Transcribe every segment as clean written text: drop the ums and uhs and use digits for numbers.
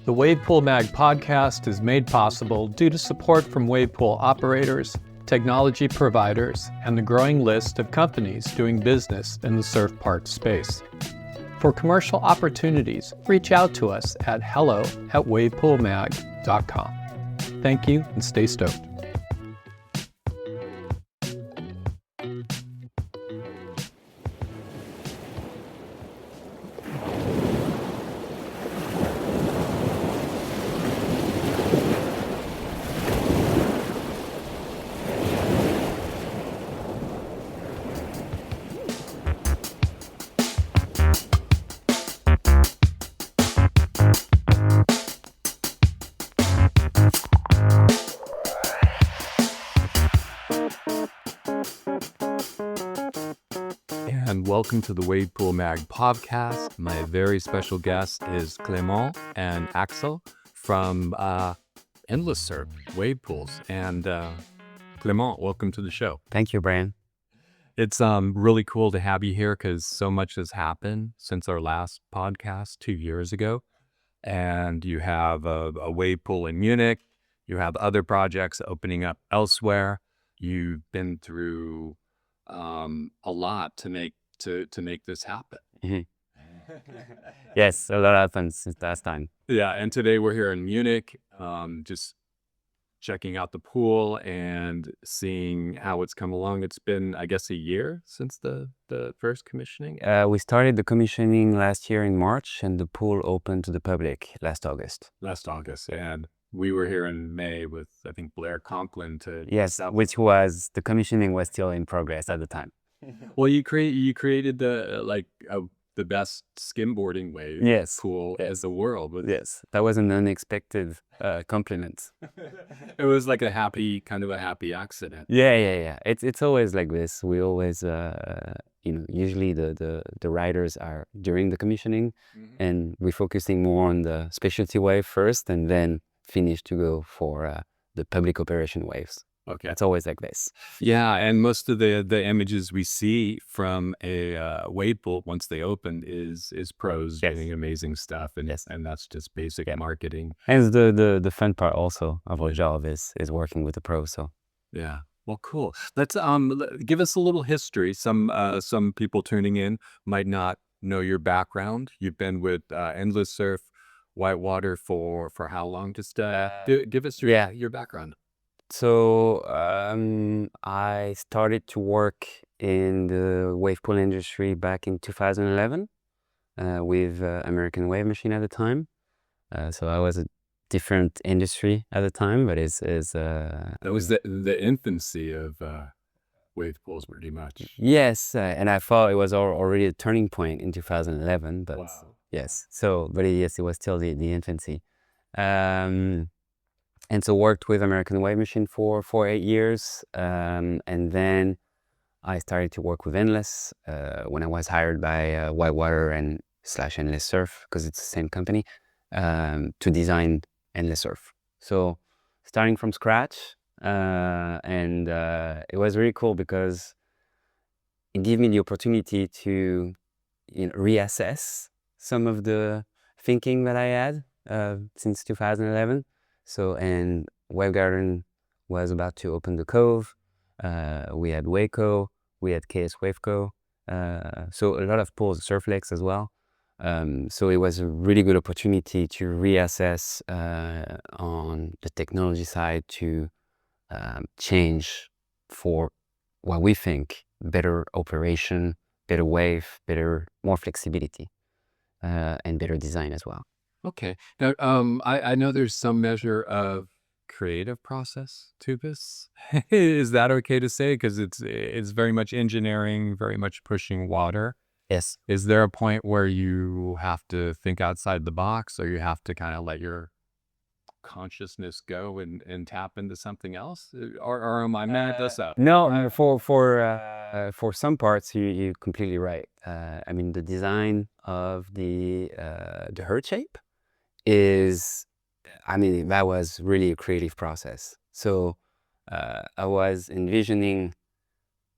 The WavePoolMag podcast is made possible due to support from WavePool operators, technology providers, and the growing list of companies doing business in the surf parts space. For commercial opportunities, reach out to us at hello@wavepoolmag.com. Thank you and stay stoked. And welcome to the WavePoolMag podcast. My very special guest is Clement and Axel from Endless Surf Wave Pools. And Clement, welcome to the show. Thank you, Brian. It's really cool to have you here because so much has happened since our last podcast 2 years ago. And you have a wave pool in Munich. You have other projects opening up elsewhere. You've been through a lot to make this happen. Mm-hmm. Yes, a lot happened since last time. Yeah, and today we're here in Munich, just checking out the pool and seeing how it's come along. It's been, I guess, a year since the first commissioning. We started the commissioning last year in March, and the pool opened to the public last August. And we were here in May with, I think, Blair Conklin to... Yes, which was, the commissioning was still in progress at the time. Well, you created the best skimboarding wave pool in the world. Yes, that was an unexpected compliment. It was like a happy accident. Yeah. It's always like this. We always, usually the riders are during the commissioning, and we're focusing more on the specialty wave first, and then finish to go for the public operation waves. Okay. It's always like this. Yeah, and most of the images we see from a wave pool once they open is pros doing amazing stuff, and that's just basic marketing. And the fun part also of our job is working with the pros. So yeah, well, cool. Let's give us a little history. Some people tuning in might not know your background. You've been with Endless Surf Whitewater for how long? Just give us your background. So I started to work in the wave pool industry back in 2011 with American Wave Machine at the time. So I was a different industry at the time, but that was the infancy of wave pools, pretty much. Yes, and I thought it was already a turning point in 2011, but wow. Yes. So, but yes, it was still the infancy. And so worked with American Wave Machine for 8 years. And then I started to work with Endless when I was hired by Whitewater and / Endless Surf, because it's the same company, to design Endless Surf. So starting from scratch, and it was really cool because it gave me the opportunity to reassess some of the thinking that I had since 2011. So, and Wave Garden was about to open the Cove. We had Waco, we had KS Waveco. So a lot of pools, Surf Lakes as well. So it was a really good opportunity to reassess on the technology side to change for what we think better operation, better wave, more flexibility, and better design as well. Okay. Now, I know there's some measure of creative process to this. Is that okay to say? Because it's very much engineering, very much pushing water. Yes. Is there a point where you have to think outside the box, or you have to kind of let your consciousness go and tap into something else? Or am I mad this up? No, for some parts, you're completely right. I mean, the design of the herd shape that was really a creative process. So I was envisioning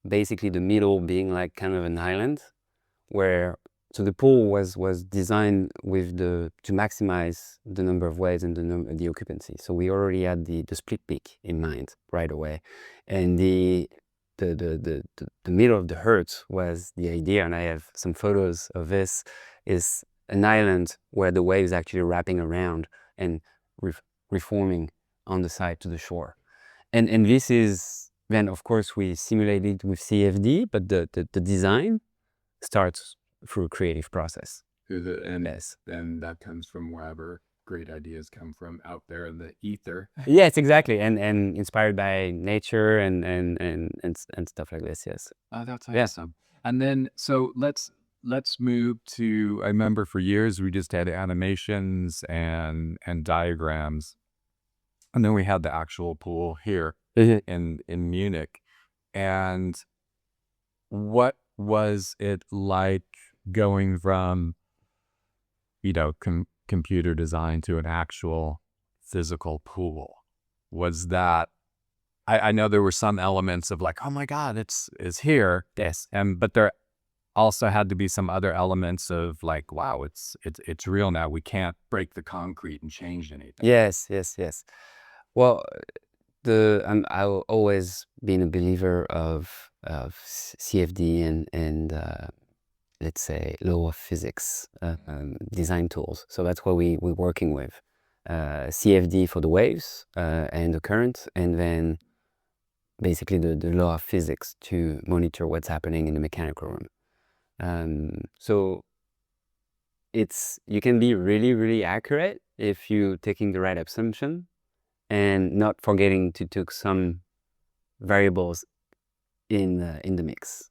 basically the middle being like kind of an island where So the pool was designed with to maximize the number of waves and the occupancy. So we already had the split peak in mind right away, and the middle of the hertz was the idea, and I have some photos of this, is an island where the wave is actually wrapping around and reforming on the side to the shore. And this is, then of course we simulated with CFD, but the design starts through a creative process. And Yes. then that comes from wherever great ideas come from, out there in the ether. Yes, exactly, and inspired by nature and stuff like this. Yes. Oh, that's Yeah. awesome. And then, so let's move to, I remember for years we just had animations and diagrams. And then we had the actual pool here in Munich. And what was it like going from, computer design to an actual physical pool? Was that, I know there were some elements of like, oh my God, it's here. Yes. But there also had to be some other elements of like, wow, it's real now. We can't break the concrete and change anything. Yes. Well, I've always been a believer of CFD and let's say law of physics design tools. So that's what we're working with. CFD for the waves and the current, and then basically the law of physics to monitor what's happening in the mechanical room. So you can be really accurate if you're taking the right assumption and not forgetting to take some variables in the mix.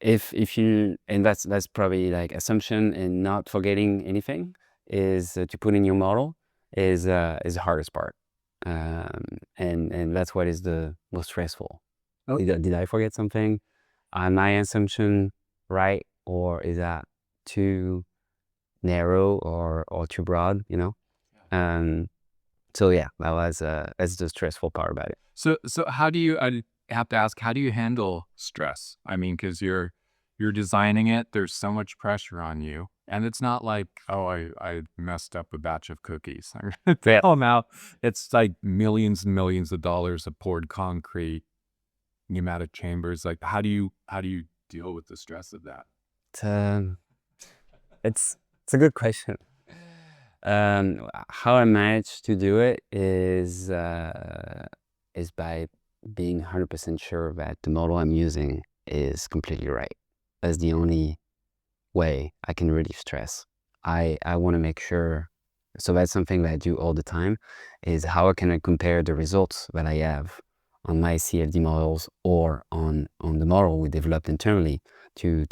If you, and that's probably like assumption and not forgetting anything is to put in your model is the hardest part, and that's what is the most stressful. Did I forget something? My assumption right, or is that too narrow or too broad? So yeah, that's the stressful part about it. So how do you, I have to ask, how do you handle stress? I mean, because you're designing it, there's so much pressure on you. And it's not like, oh, I messed up a batch of cookies. I'm going to throw them out. It's like millions and millions of dollars of poured concrete, pneumatic chambers. Like, how do you deal with the stress of that? It's a good question. How I manage to do it is by being 100% sure that the model I'm using is completely right. That's the only way I can relieve stress. I want to make sure, so that's something that I do all the time, is how can I compare the results that I have on my CFD models or on the model we developed internally to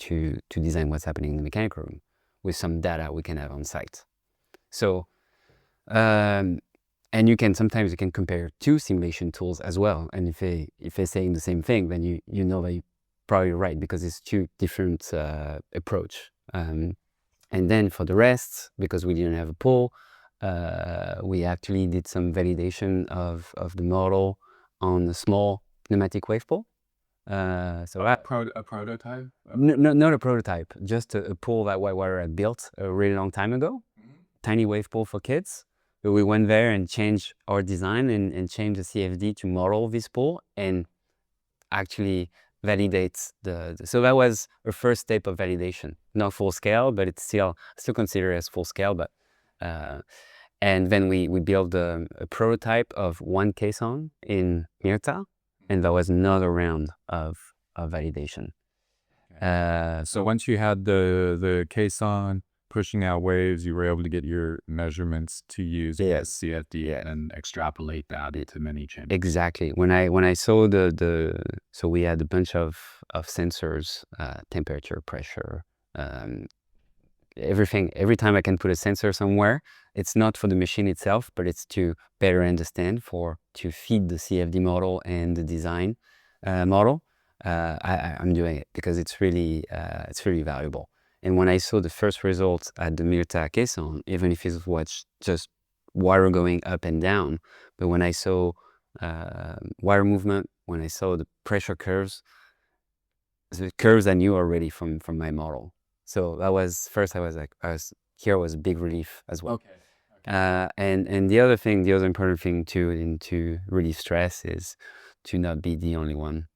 design what's happening in the mechanical room with some data we can have on site. So, and sometimes you can compare two simulation tools as well. And if they're saying the same thing, then you know that you're probably right, because it's two different approach. And then for the rest, because we didn't have a pool, we actually did some validation of the model on a small pneumatic wave pool. So a prototype? No, not a prototype, just a pool that WireWire had built a really long time ago. Tiny wave pool for kids. But we went there and changed our design and changed the CFD to model this pool and actually validate so that was a first step of validation. Not full scale, but it's still considered as full scale. But and then we built a prototype of one caisson in Myrta, and that was another round of validation. So once you had the caisson pushing out waves, you were able to get your measurements to use CFD and extrapolate that into many chambers. Exactly. When I saw so we had a bunch of sensors, temperature, pressure, everything. Every time I can put a sensor somewhere, it's not for the machine itself, but it's to better understand, to feed the CFD model and the design model. I'm doing it because it's really valuable. And when I saw the first results at the Myrta caisson, even if it was just wire going up and down, but when I saw wire movement, when I saw the pressure curves, the curves I knew already from my model. So that was first. I was here was a big relief as well. Okay. And the other important thing too, to relieve stress is to not be the only one,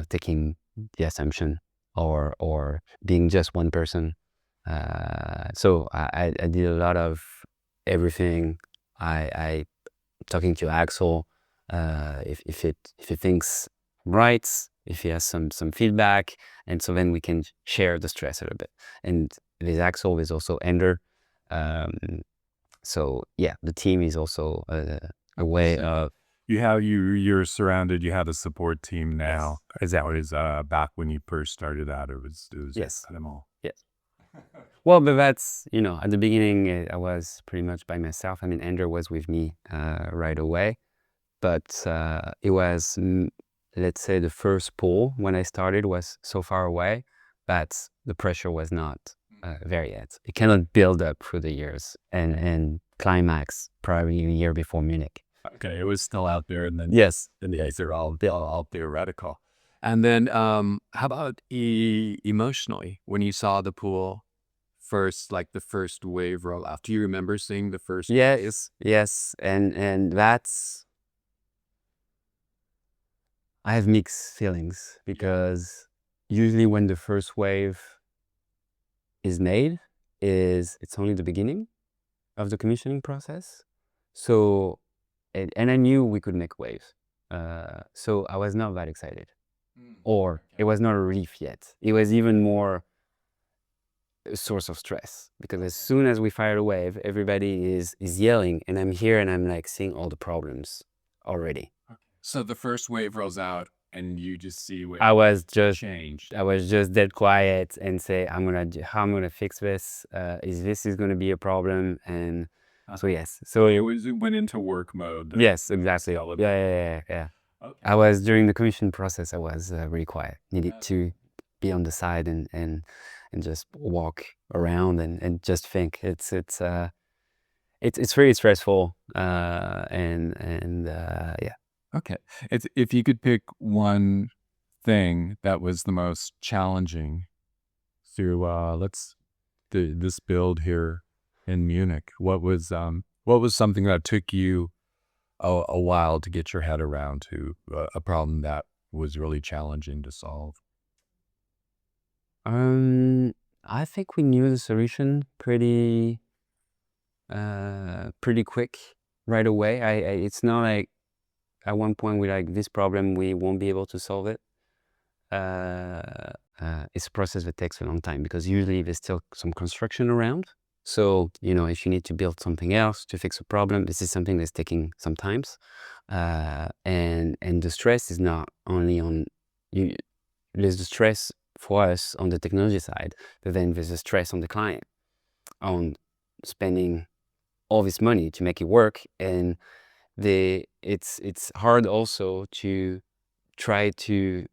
taking the assumption or being just one person. So I did a lot of everything. I talking to Axel, if he thinks right, if he has some feedback, and so then we can share the stress a little bit. And with Axel, there's also Ender. So yeah, the team is also a way of. You're surrounded. You have a support team now. Is that what is back when you first started out? It was Yes. Clément. Yes. Well, but that's, at the beginning, I was pretty much by myself. I mean, Ender was with me right away, but it was, let's say, the first pool when I started was so far away that the pressure was not very yet. It cannot build up through the years and climax probably a year before Munich. Okay, it was still out there, and then Yes. and they're all theoretical. And then, how about emotionally? When you saw the pool first, like the first wave roll out, do you remember seeing the first? Yes, and that's. I have mixed feelings because usually when the first wave is made, it's only the beginning of the commissioning process. So, and I knew we could make waves. So I was not that excited. Or it was not a relief yet. It was even more a source of stress because as soon as we fire a wave, everybody is yelling, and I'm here and I'm like seeing all the problems already. So the first wave rolls out, and you just see what I was just changed. I was just dead quiet and say, how I'm gonna fix this. This is gonna be a problem? And so yes, so It went into work mode. yes, exactly. Yeah. Okay. I was during the commission process. I was really quiet. Needed to be on the side and just walk around and just think. It's very stressful. Yeah. Okay. If you could pick one thing that was the most challenging through this build here in Munich, what was something that took you a while to get your head around to a problem that was really challenging to solve? I think we knew the solution pretty quick right away. It's not like at one point we like this problem we won't be able to solve it. It's a process that takes a long time because usually there's still some construction around. So if you need to build something else to fix a problem, this is something that's taking some time. And the stress is not only on you. There's the stress for us on the technology side, but then there's a stress on the client on spending all this money to make it work, and it's hard also to try to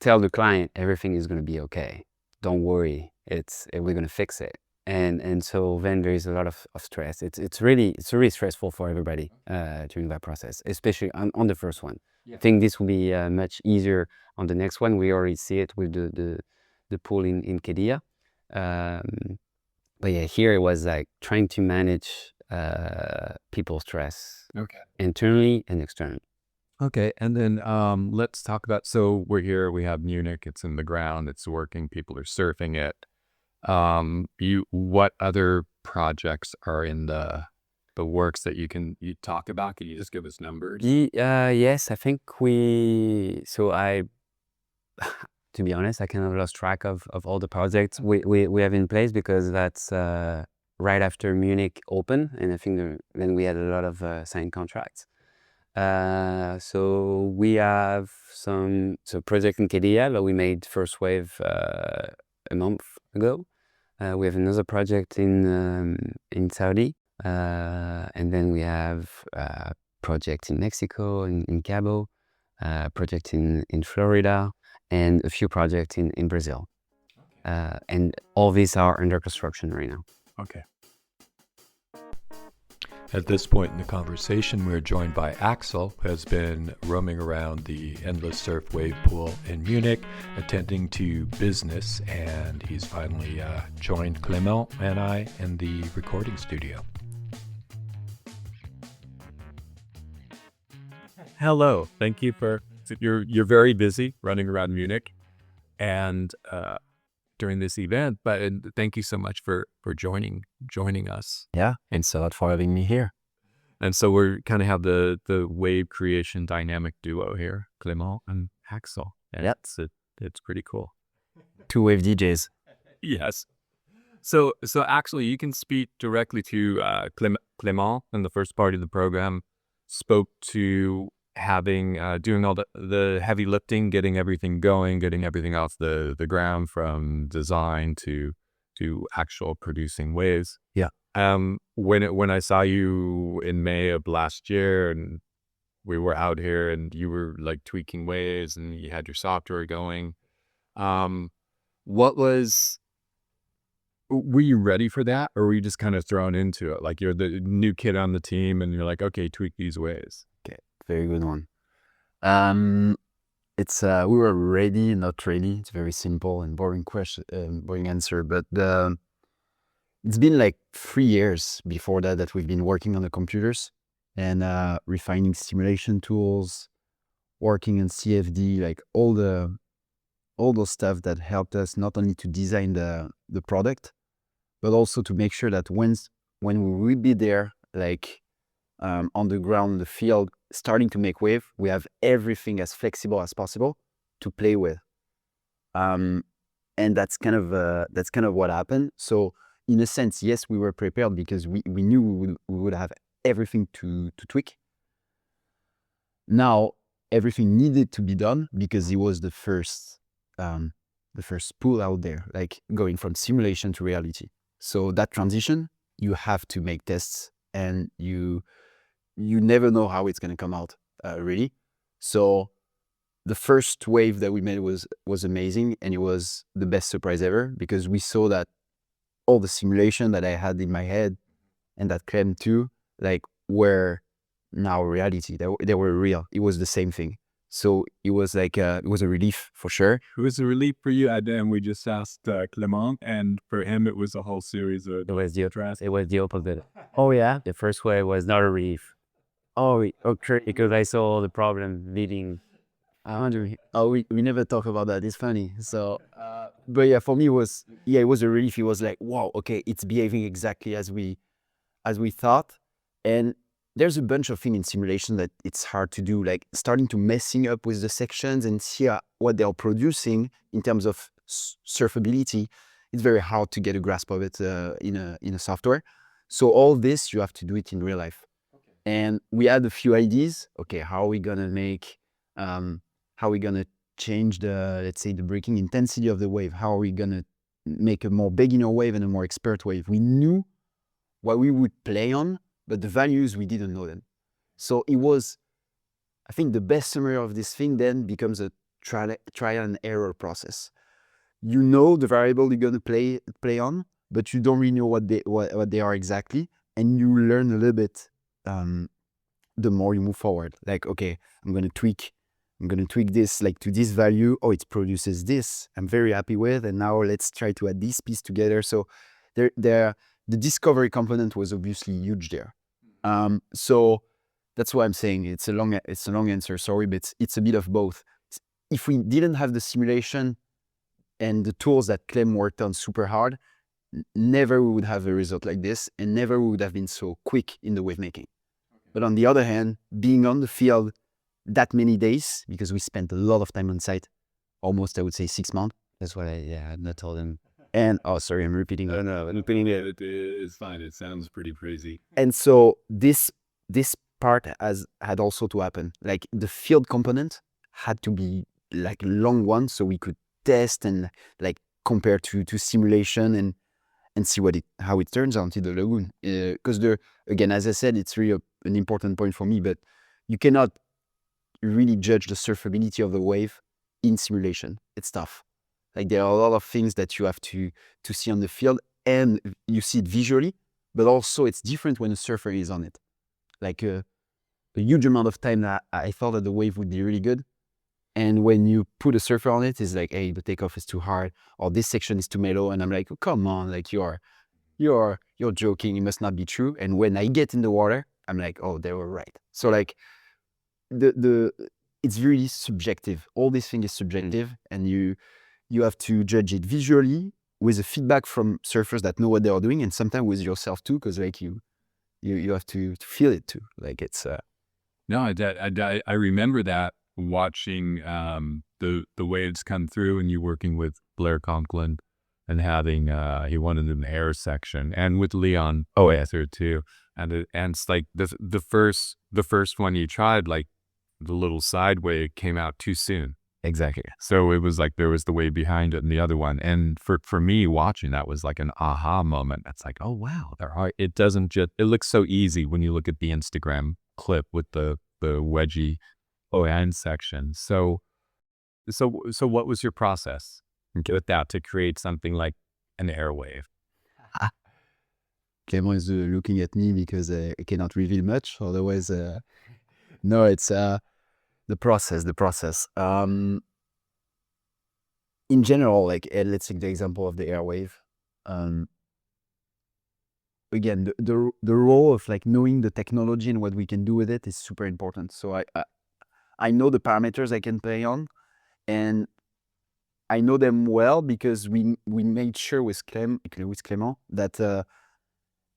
tell the client everything is going to be okay. Don't worry, we're going to fix it, and so then there is a lot of stress. It's really stressful for everybody during that process, especially on the first one. I think this will be much easier on the next one. We already see it with the pool in Kedia. But yeah, here it was like trying to manage people's stress, internally and externally. Okay, and then let's talk about. So we're here. We have Munich. It's in the ground. It's working. People are surfing it. What other projects are in the works that you talk about? Can you just give us numbers? Yes, I think to be honest, I kind of lost track of all the projects we have in place because that's right after Munich opened, and I think then we had a lot of signed contracts. So we have some project in Kedia that we made first wave a month ago. We have another project in Saudi, and then we have project in Mexico, in Cabo, project in Florida, and a few projects in Brazil. And all these are under construction right now. Okay. At this point in the conversation, we're joined by Axel, who has been roaming around the endless surf wave pool in Munich, attending to business, and he's finally joined Clément and I in the recording studio. Hello. Thank you for you're very busy running around Munich and during this event, but thank you so much for joining us. Yeah, thanks a lot for having me here. And so we're kind of have the wave creation dynamic duo here, Clément and Axel. And it's pretty cool. Two wave DJs. Yes. So actually, you can speak directly to Clément in the first part of the program. Spoke to having doing all the heavy lifting, getting everything going, getting everything off the ground from design to actual producing waves. Yeah. When I saw you in May of last year and we were out here and you were like tweaking waves and you had your software going, were you ready for that, or were you just kind of thrown into it? Like you're the new kid on the team and you're like, okay, tweak these waves. Okay, very good one. It's we were ready, not ready. It's very simple and boring question, boring answer. But it's been like 3 years before that we've been working on the computers and refining simulation tools, working on CFD, like all those stuff that helped us not only to design the product, but also to make sure that when we will be there, like on the ground, the field, starting to make wave, we have everything as flexible as possible to play with. And that's kind of what happened. So in a sense, yes, we were prepared because we knew we would have everything to tweak. Now everything needed to be done because it was the first pool out there, like going from simulation to reality. So that transition, you have to make tests, and you never know how it's going to come out, really. So the first wave that we made was amazing, and it was the best surprise ever because we saw that all the simulation that I had in my head and that Clem too, like, were now reality. They were real. It was the same thing. So it was like it was a relief for sure. It was a relief for you, and we just asked Clément, and for him it was a whole series of It was the opposite. Oh yeah, the first wave was not a relief. Okay, because I saw the problem leading. We never talk about that. It's funny. So, but yeah, for me it was a relief. It was like, wow, okay, it's behaving exactly as we thought. And there's a bunch of things in simulation that it's hard to do, like starting to messing up with the sections and see what they're producing in terms of surfability. It's very hard to get a grasp of it in a software. So all this, you have to do it in real life. Okay. And we had a few ideas. Okay, how are we gonna make, how are we gonna change let's say the breaking intensity of the wave? How are we gonna make a more beginner wave and a more expert wave? We knew what we would play on, but the values, we didn't know them. So it was, I think the best summary of this thing then becomes a trial and error process. You know the variable you're going to play on, but you don't really know what they are exactly. And you learn a little bit the more you move forward. Like, okay, I'm going to tweak this like to this value. Oh, it produces this. I'm very happy with. And now let's try to add this piece together. So the discovery component was obviously huge there. So that's why I'm saying it's a long answer, sorry, but it's a bit of both. If we didn't have the simulation and the tools that Clem worked on super hard, never we would have a result like this, and never we would have been so quick in the wave making. Okay. But on the other hand, being on the field that many days, because we spent a lot of time on site, almost I would say 6 months. That's what I not told him. And sorry, I'm repeating it. No, repeating it is fine. It sounds pretty crazy. And so this part had also to happen. Like the field component had to be like a long one, so we could test and like compare to simulation and see how it turns out in the lagoon. Because again, as I said, it's really an important point for me. But you cannot really judge the surfability of the wave in simulation. It's tough. Like there are a lot of things that you have to see on the field, and you see it visually, but also it's different when a surfer is on it. Like a huge amount of time that I thought that the wave would be really good. And when you put a surfer on it, it's like, hey, the takeoff is too hard, or this section is too mellow. And I'm like, oh, come on, like you're joking. It must not be true. And when I get in the water, I'm like, oh, they were right. So like it's really subjective. All this thing is subjective, and you have to judge it visually with the feedback from surfers that know what they are doing, and sometimes with yourself too, because like you have to feel it too. Like it's No, I remember that watching the waves come through, and you working with Blair Conklin and having he wanted an air section, and with Leon through too, and it's like the first one you tried, like the little side wave came out too soon. exactly. So it was like there was the wave behind it and the other one, and for me watching that was like an aha moment. It's like, oh wow, it doesn't just, it looks so easy when you look at the Instagram clip with the wedgie ON section. So what was your process with that to create something like an airwave? Clément is looking at me because I cannot reveal much. Otherwise, no, it's the process. In general, like let's take the example of the airwave. Again, the role of like knowing the technology and what we can do with it is super important. So I know the parameters I can play on, and I know them well because we made sure with Clément that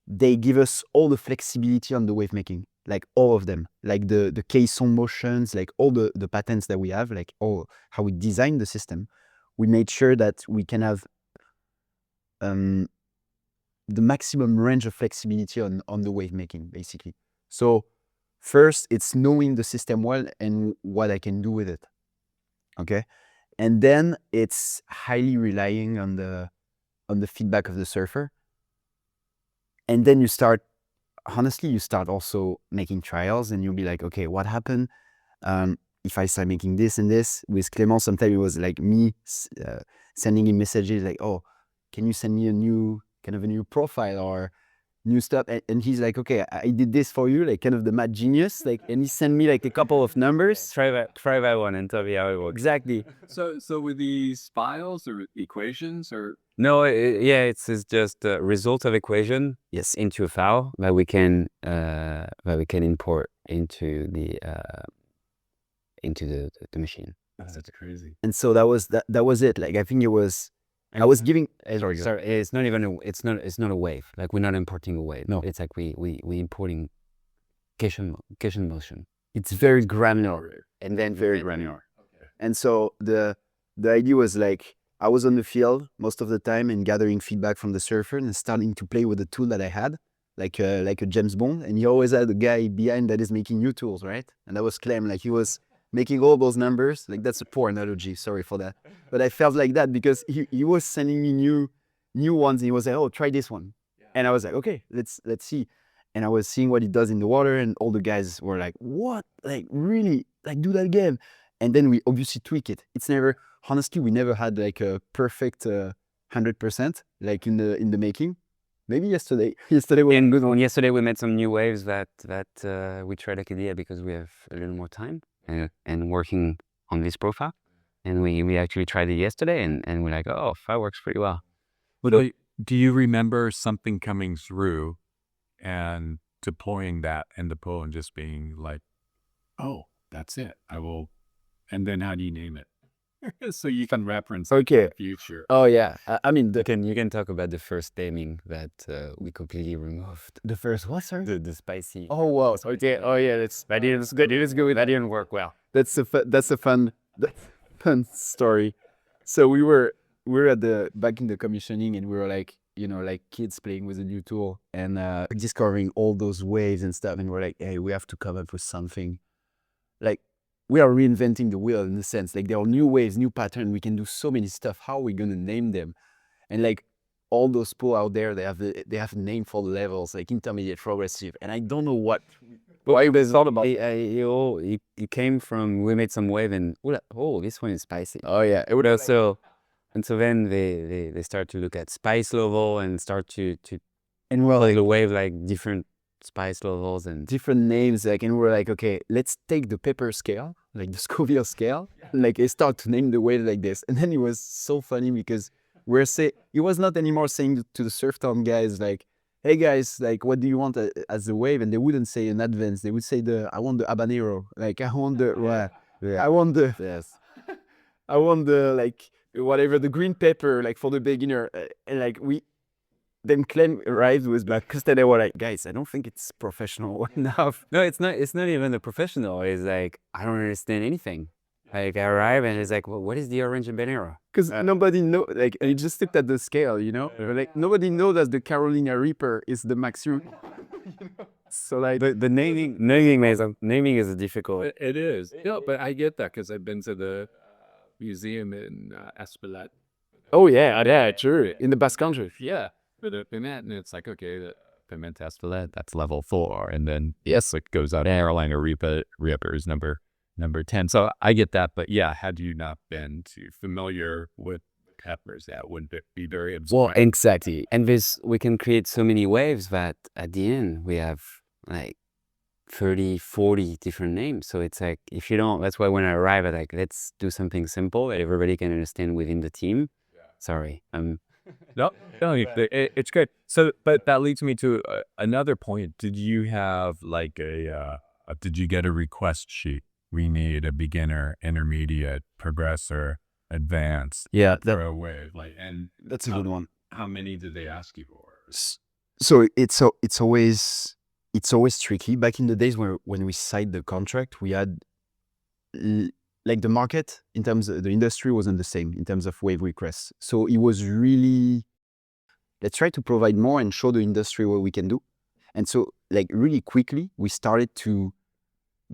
they give us all the flexibility on the wave making, like all of them, like the caisson motions, like all the patents that we have, like all how we design the system. We made sure that we can have the maximum range of flexibility on the wave making, basically. So first, it's knowing the system well and what I can do with it. Okay, and then it's highly relying on the feedback of the surfer. And then you start also making trials, and you'll be like, okay, what happened if I start making this and this? With Clément, sometimes it was like me sending him messages like, oh, can you send me a new profile or new stuff? And he's like, okay, I did this for you, like kind of the mad genius, like, and he sent me like a couple of numbers. Try that one and tell me how it works. Exactly. So with these files or equations or No, it's just the result of equation into a file that we can import into the machine. that's crazy. And so that was it. Like I think it was. I was giving. Sorry, it's not even it's not a wave. Like we're not importing a wave. No, it's like we importing caisson motion. It's very granular and then very granular. Okay. And so the idea was like I was on the field most of the time and gathering feedback from the surfer and starting to play with the tool that I had, like a James Bond. And you always had a guy behind that is making new tools, right? And that was Clem. Like he was making all those numbers. Like that's a poor analogy. Sorry for that. But I felt like that because he was sending me new ones. And he was like, oh, try this one. Yeah. And I was like, okay, let's see. And I was seeing what it does in the water, and all the guys were like, what? Like really? Like do that again? And then we obviously tweak it. It's never, honestly, we never had like a perfect 100% like in the making. Maybe yesterday was good one. Yesterday we made some new waves that we tried Acadia because we have a little more time and working on this profile. And we actually tried it yesterday, and we're like, oh, that works pretty well. So do you remember something coming through and deploying that in the pool and just being like, oh, that's it, I will, and then how do you name it? So you can reference the future. Oh yeah, I mean, you can talk about the first naming that we completely removed. The first what, sir? The spicy. Oh wow. Okay. Oh yeah, that is good. It is good. That didn't work well. That's a fun story. So we were back in the commissioning, and we were like, like kids playing with a new tool and discovering all those waves and stuff. And we're like, hey, we have to come up with something. Like we are reinventing the wheel in a sense. Like there are new waves, new patterns. We can do so many stuff. How are we gonna name them? And like all those pools out there, they have a name for the levels, like intermediate, progressive, and I don't know what. Why they thought about it? It came from, we made some wave and oh, this one is spicy. Oh yeah, it would also. And so then they start to look at spice level and start to And we're like the wave, like different spice levels and different names, like, and we're like, okay, let's take the pepper scale, like the Scoville scale, like I start to name the wave like this. And then it was so funny because it was not anymore saying to the surf town guys like, hey guys, like what do you want as a wave? And they wouldn't say an advance, they would say I want the habanero, like I want the I want the yes. I want the like whatever, the green pepper, like for the beginner. And like then Clem arrived with like, because they were like, guys, I don't think it's professional enough. No, it's not even the professional. It's like, I don't understand anything. Like I arrive and it's like, well, what is the orange habanero? Because nobody know, like, I just looked at the scale, you know, like nobody knows that the Carolina Reaper is the maximum. So like, The naming is a difficult. It is. No, but I get that because I've been to the museum in Espelette. oh yeah, true, in the Basque Country. Yeah, but and it's like, okay, the Piment Espelette, that's level 4, and then yes, it goes out. Carolina Reaper is number 10. So I get that, but yeah, had you not been too familiar with peppers, that would be very Well, abstract. exactly. And we can create so many waves that at the end we have like 30, 40 different names. So it's like, if you don't, that's why when I arrive at like, let's do something simple that everybody can understand within the team. Sorry, No, it's good. So, but that leads me to another point. Did you have like did you get a request sheet? We need a beginner, intermediate, progressor, advanced. Yeah, for a wave. Like, and that's a good one. how many did they ask you for? So it's always tricky. Back in the days when we signed the contract, we had like the market in terms of the industry wasn't the same in terms of wave requests. So it was really, let's try to provide more and show the industry what we can do. And so like really quickly, we started to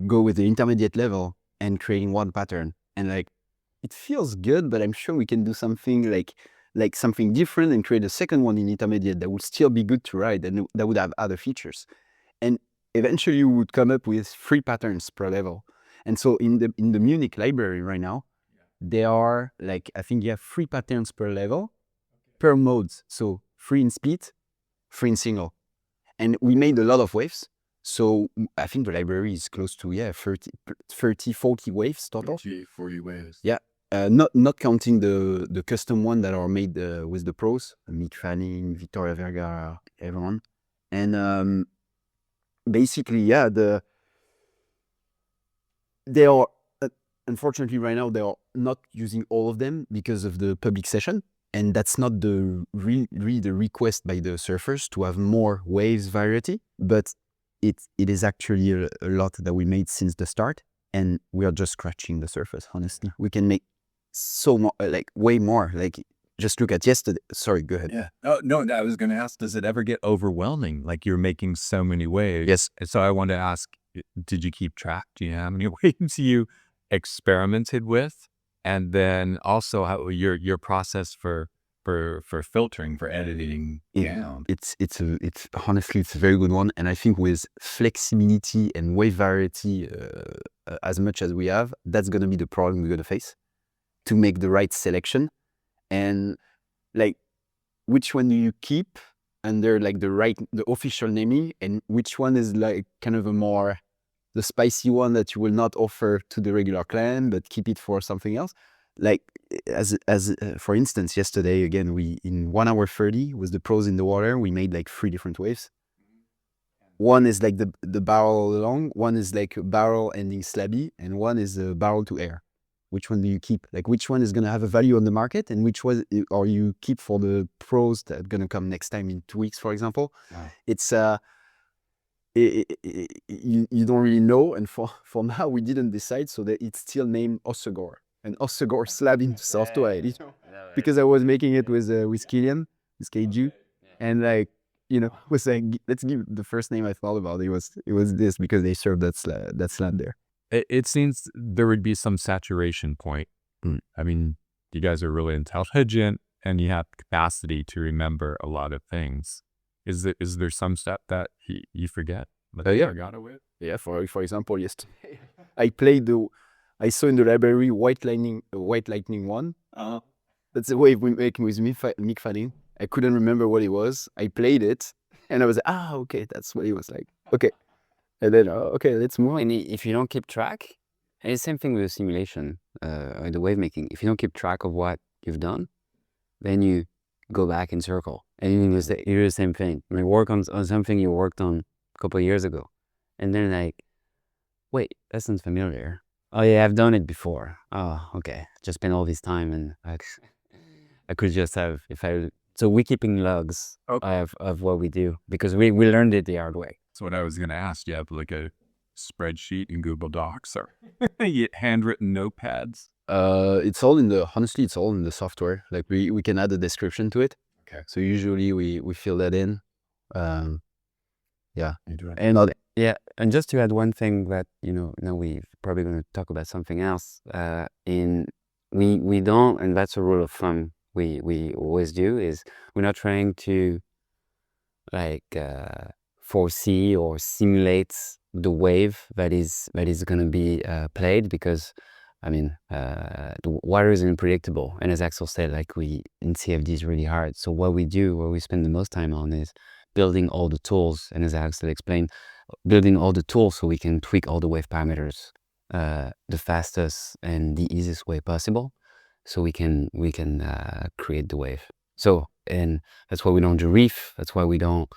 go with the intermediate level and creating one pattern. And like, it feels good, but I'm sure we can do something like something different and create a second one in intermediate that would still be good to ride and that would have other features. And eventually we would come up with 3 patterns per level. And so in the Munich library right now, there are like, I think you have 3 patterns per level, per modes. So 3 in speed, 3 in single. And we made a lot of waves. So I think the library is close to 30, 40 waves total. 40 waves. Yeah. Not counting the custom one that are made with the pros, Mick Fanning, Victoria Vergara, everyone. And basically, yeah, they are unfortunately right now they are not using all of them because of the public session, and that's not really the request by the surfers to have more waves variety, but it is actually a lot that we made since the start, and we are just scratching the surface. Honestly, we can make so more, like way more. Like just look at yesterday. Sorry, go ahead. Yeah. Oh, no, I was going to ask, does it ever get overwhelming? Like you're making so many waves. Yes. And so I wanted to ask, did you keep track? Do you know how many waves you experimented with? And then also how your process for filtering, for editing down. It's honestly, it's a very good one. And I think with flexibility and wave variety, as much as we have, that's going to be the problem we're going to face to make the right selection. And like, which one do you keep under like the official naming, and which one is like kind of the spicy one that you will not offer to the regular client, but keep it for something else. Like as for instance, yesterday, again, we in 1 hour 30 with the pros in the water, we made like 3 different waves. One is like the barrel long, one is like a barrel ending slabby, and one is a barrel to air. Which one do you keep? Like which one is going to have a value on the market, and which one are you keep for the pros that are going to come next time in 2 weeks, for example? Wow. It's you don't really know, and for now we didn't decide, so that it's still named Ossegor, and Ossegor slab into software, you know? Because I was making it with Killian, with KG, and like, you know, was like, let's give the first name I thought about. It was this, because they served that slab there. It seems there would be some saturation point. I mean, you guys are really intelligent and you have capacity to remember a lot of things. Is there some step that you forget? Yeah. Forgot it with? Yeah, for example, yesterday I saw in the library White Lightning 1. That's the wave we make with Mick Fanning. I couldn't remember what it was. I played it, And I was like, okay, that's what he was like. Okay. And then, okay, let's move on. And if you don't keep track, and it's the same thing with the simulation, or the wave making. If you don't keep track of what you've done, then you go back in circle. And you do the same thing. You work on something you worked on a couple of years ago. And then like, wait, that sounds familiar. Oh yeah, I've done it before. Oh, okay. Just spent all this time and I could just have, so we're keeping logs of what we do because we learned it the hard way. That's what I was going to ask. Do you have like a spreadsheet in Google Docs or handwritten notepads? Honestly, it's all in the software. Like we can add a description to it. Okay. So usually we fill that in. Yeah. And just to add one thing that, now we're probably going to talk about something else. We don't, and that's a rule of thumb we always do, is we're not trying to like foresee or simulate the wave that is going to be played, because the water is unpredictable, and as Axel said, like in CFD is really hard. So what we spend the most time on is building all the tools, and as Axel explained, building all the tools so we can tweak all the wave parameters the fastest and the easiest way possible, so we can create the wave. So, and that's why we don't do reef. That's why we don't.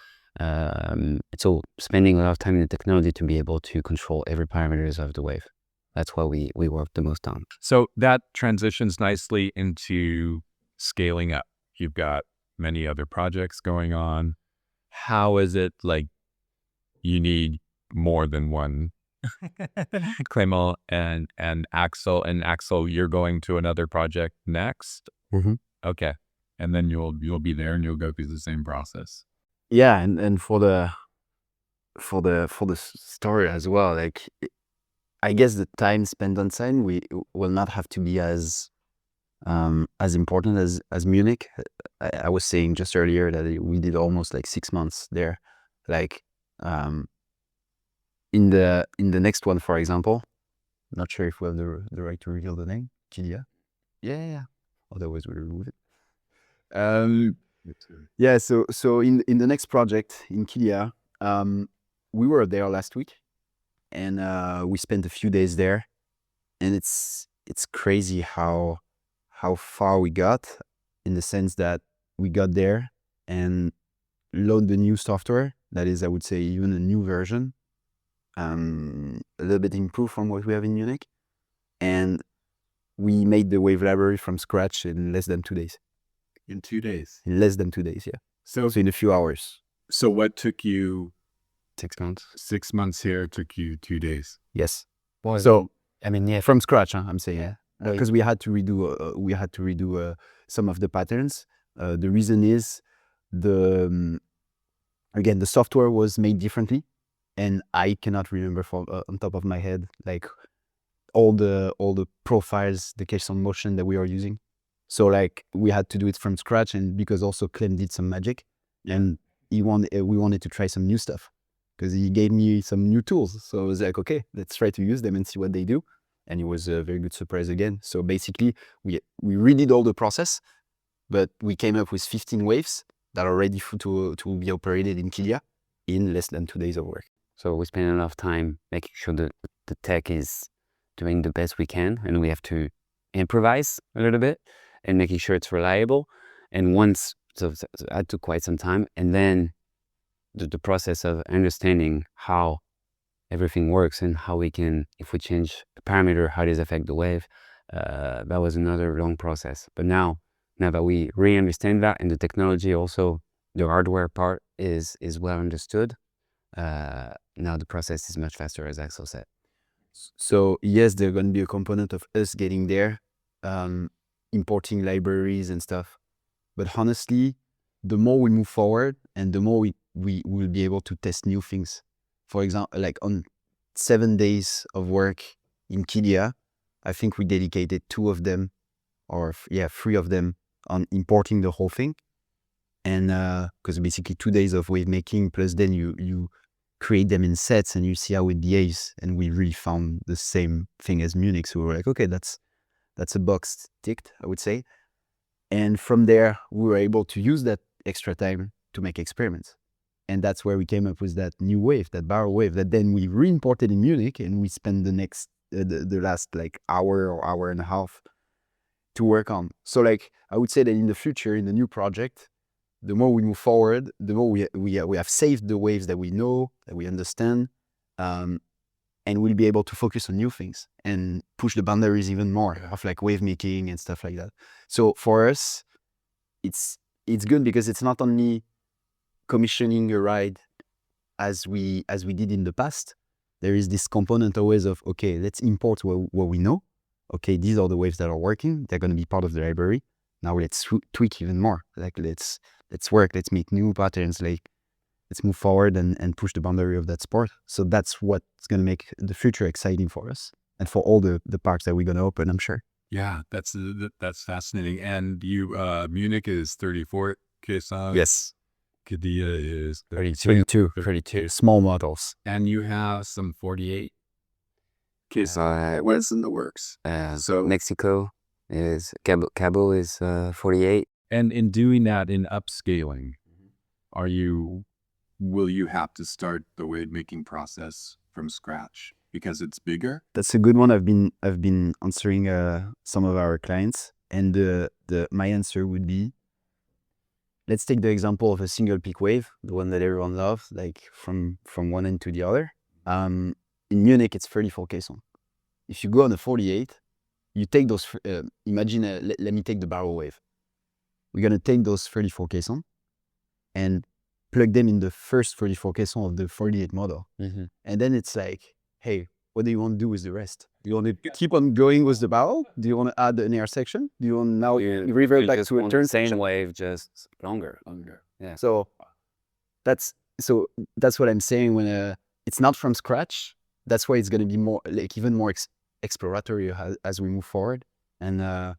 So spending a lot of time in the technology to be able to control every parameters of the wave. That's why we work the most on. So that transitions nicely into scaling up. You've got many other projects going on. How is it like you need more than one Clément and Axel? And Axel, you're going to another project next? Mm-hmm. Okay. And then you'll be there and you'll go through the same process. Yeah, and for the story as well, like I guess the time spent on site will not have to be as important as Munich. I was saying just earlier that we did almost like 6 months there. Like in the next one, for example, not sure if we have the right to reveal the name. Gilia? Yeah. Otherwise we remove it. Yeah, so in the next project in Kilia, we were there last week, and we spent a few days there, and it's crazy how far we got, in the sense that we got there and load the new software. That is, I would say, even a new version, a little bit improved from what we have in Munich, and we made the wave library from scratch in less than 2 days. In 2 days? In less than 2 days, yeah. So in a few hours. So what took you 6 months? 6 months here took you 2 days. Yes. Well, So yeah, from scratch, I'm saying, yeah. Because we had to redo some of the patterns. The reason is again, the software was made differently, and I cannot remember on top of my head like all the profiles, the caisson motion that we are using. So like we had to do it from scratch, and because also Clem did some magic, and we wanted to try some new stuff, because he gave me some new tools. So I was like, okay, let's try to use them and see what they do. And it was a very good surprise again. So basically we redid all the process, but we came up with 15 waves that are ready to be operated in Kilia in less than 2 days of work. So we spend a lot of time making sure that the tech is doing the best we can, and we have to improvise a little bit and making sure it's reliable. And so that took quite some time. And then the process of understanding how everything works and how we can, if we change a parameter, how does it affect the wave, that was another long process. But now that we re-understand that, and the technology also, the hardware part is well understood, now the process is much faster, as Axel said. So yes, there's going to be a component of us getting there, importing libraries and stuff. But honestly, the more we move forward, and the more we will be able to test new things. For example, like on 7 days of work in Kilia, I think we dedicated 2 of them, or 3 of them, on importing the whole thing. And because basically 2 days of wave making, plus then you create them in sets and you see how it behaves. And we really found the same thing as Munich. So we were like, okay, that's a box ticked, I would say. And from there, we were able to use that extra time to make experiments. And that's where we came up with that new wave, that barrel wave, that then we re-imported in Munich, and we spent the next, the last like hour or hour and a half to work on. So like, I would say that in the future, in the new project, the more we move forward, the more we have saved the waves that we know, that we understand, and we'll be able to focus on new things and push the boundaries even more of like wave making and stuff like that. So for us, it's good because it's not only commissioning a ride as we did in the past. There is this component always of, okay, let's import what we know. Okay, these are the waves that are working. They're going to be part of the library. Now let's tweak even more. Like let's work. Let's make new patterns. Like let's move forward and push the boundary of that sport. So that's what's going to make the future exciting for us and for all the parks that we're going to open, I'm sure. Yeah, that's fascinating. And you, Munich is 34 caisson. Yes. Cadilla is 32. Small models. And you have some 48 caisson. What's in the works? So Mexico is Cabo is 48. And in doing that, in upscaling, will you have to start the wave making process from scratch because it's bigger? That's a good one. I've been answering some of our clients, and my answer would be, let's take the example of a single peak wave, the one that everyone loves, like from one end to the other. In Munich, it's 34 caisson. If you go on a 48, you take those, imagine, let me take the barrel wave. We're going to take those 34 caisson and plug them in the first 34 caisson of the 48 model. And then it's like, hey, what do you want to do with the rest? Do you want to keep on going with the barrel? Do you want to add an air section? Do you want to now revert back to a turn same section? wave, just longer. Yeah. So that's what I'm saying when it's not from scratch. That's why it's going to be more like even more exploratory as we move forward. And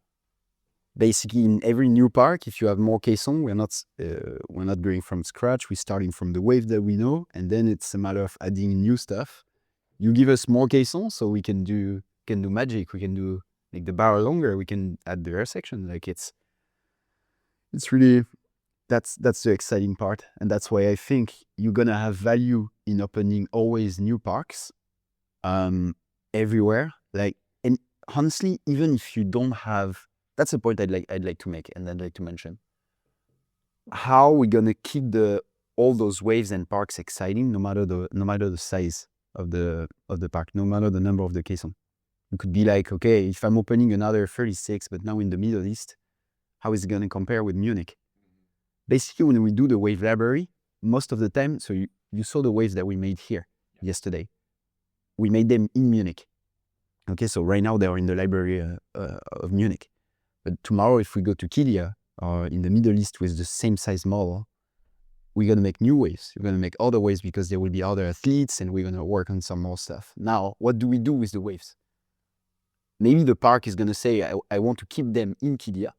basically, in every new park, if you have more caisson, we're not going from scratch. We're starting from the wave that we know, and then it's a matter of adding new stuff. You give us more caisson, so we can do magic. We can do make the barrel longer. We can add the air section. Like it's really that's the exciting part, and that's why I think you're gonna have value in opening always new parks, everywhere. Like, and honestly, even if you don't have. That's a point I'd like to make, and I'd like to mention. How we're gonna keep all those waves and parks exciting, no matter the size of the park, no matter the number of the caisson. It could be like, okay, if I'm opening another 36, but now in the Middle East, how is it gonna compare with Munich? Basically, when we do the wave library, most of the time, so you saw the waves that we made here yesterday. We made them in Munich. Okay, so right now they are in the library of Munich. But tomorrow, if we go to Kilia or in the Middle East with the same size model, we're going to make new waves. We're going to make other waves because there will be other athletes, and we're going to work on some more stuff. Now, what do we do with the waves? Maybe the park is going to say, I want to keep them in Kilia.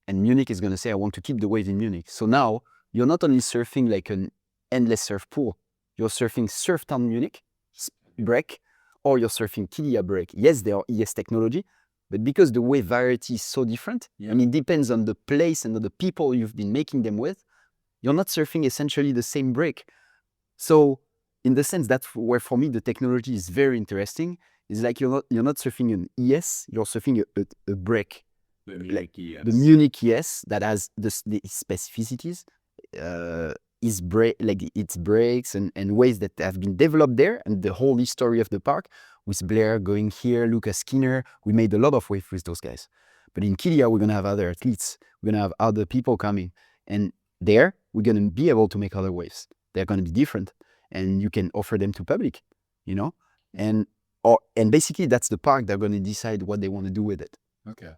And Munich is going to say, I want to keep the wave in Munich. So now, you're not only surfing like an endless surf pool. You're surfing Surftown Munich break, or you're surfing Kilia break. Yes, they are ES technology, but because the wave variety is so different, and it depends on the place and on the people you've been making them with, you're not surfing essentially the same break. So in the sense, that's where for me the technology is very interesting. It's like you're not surfing an ES, you're surfing a break. The Munich ES. The Munich ES that has the specificities, its breaks and ways that have been developed there, and the whole history of the park. With Blair going here, Lucas Skinner, we made a lot of waves with those guys. But in Kilia, we're going to have other athletes. We're going to have other people coming. And there, we're going to be able to make other waves. They're going to be different. And you can offer them to public, And basically, that's the park. They're going to decide what they want to do with it. Okay.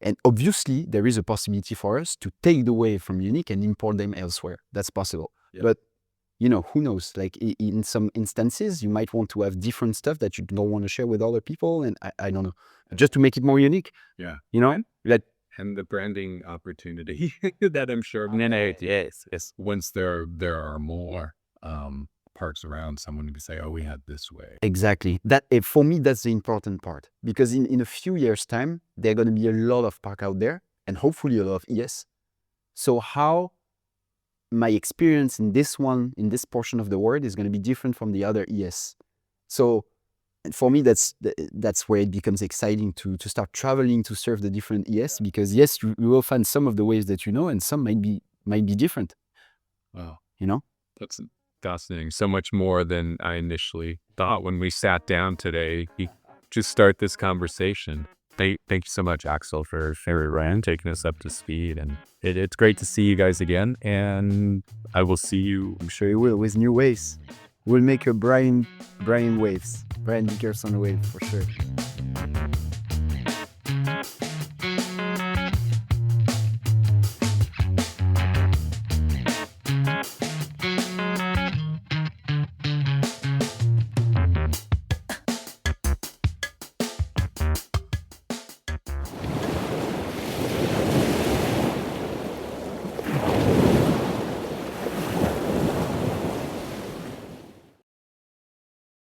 And obviously, there is a possibility for us to take the wave from Munich and import them elsewhere. That's possible. Yeah. But who knows? Like in some instances, you might want to have different stuff that you don't want to share with other people. And I don't know, just to make it more unique. Yeah. And the branding opportunity that I'm sure. Yes. Once there are more parks around, someone can say, oh, we had this way. Exactly. That for me, that's the important part. Because in a few years' time, there are going to be a lot of park out there and hopefully a lot of ES. So how my experience in this portion of the world is going to be different from the other ES. So for me, that's where it becomes exciting to start traveling to surf the different ES, because yes, you will find some of the waves that you know, and some might be different. Wow. You know? That's fascinating. So much more than I initially thought when we sat down today to start this conversation. Thank you so much, Axel, for taking us up to speed. And it's great to see you guys again. And I will see you. I'm sure you will, with new waves. We'll make a Brian waves. Brian Dickerson wave for sure.